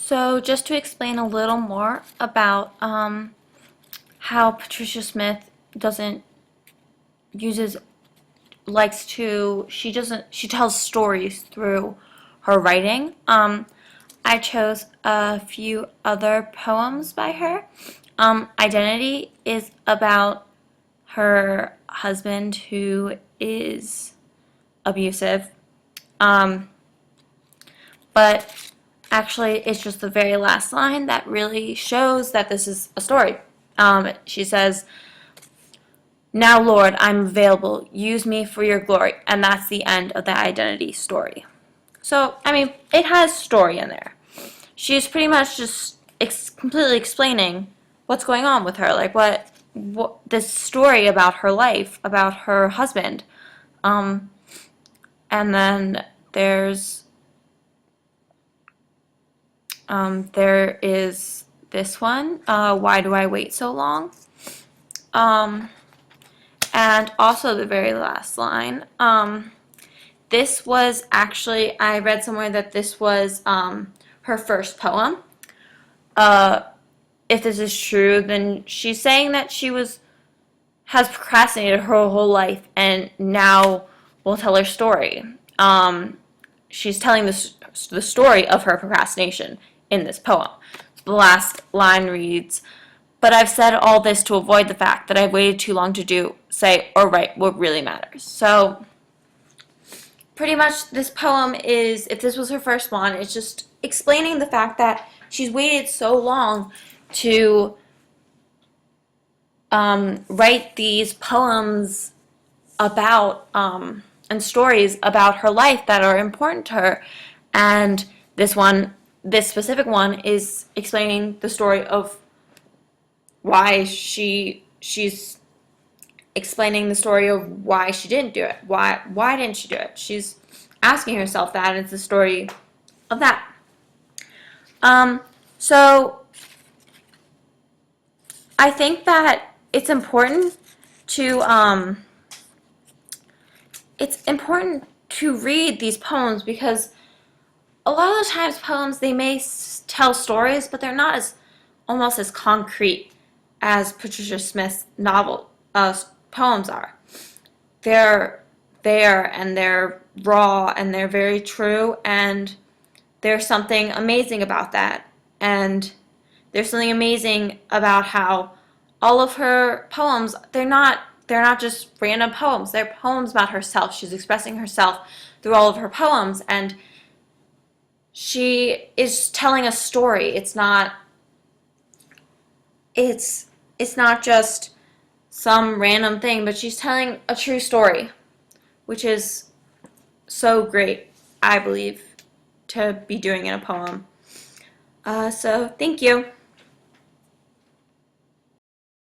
So just to explain a little more about how Patricia Smith doesn't uses likes to she tells stories through her writing. I chose a few other poems by her. Identity is about her husband who is abusive. Um, but actually, it's just the very last line that really shows that this is a story. She says, "Now, Lord, I'm available. Use me for your glory." And that's the end of the identity story. So, I mean, it has story in there. She's pretty much just completely explaining what's going on with her, like what this story about her life, about her husband. Um, and then there is this one, Why Do I Wait So Long? And also the very last line. This was actually, I read somewhere that this was her first poem. If this is true, then she's saying that has procrastinated her whole life and now will tell her story. She's telling the story of her procrastination in this poem. The last line reads, "But I've said all this to avoid the fact that I've waited too long to say or write what really matters." So pretty much this poem is, if this was her first one, it's just explaining the fact that she's waited so long to write these poems about and stories about her life that are important to her. And this specific one is explaining the story of why she's explaining the story of why she didn't do it. Why didn't she do it? She's asking herself that, and it's the story of that. So I think that it's important to read these poems, because a lot of the times poems, they may tell stories, but they're not almost as concrete as Patricia Smith's poems are. They're there and they're raw and they're very true, and there's something amazing about that. And there's something amazing about how all of her poems, they're not just random poems. They're poems about herself. She's expressing herself through all of her poems, and she is telling a story. It's not just some random thing, but she's telling a true story, which is so great, I believe, to be doing in a poem. So thank you.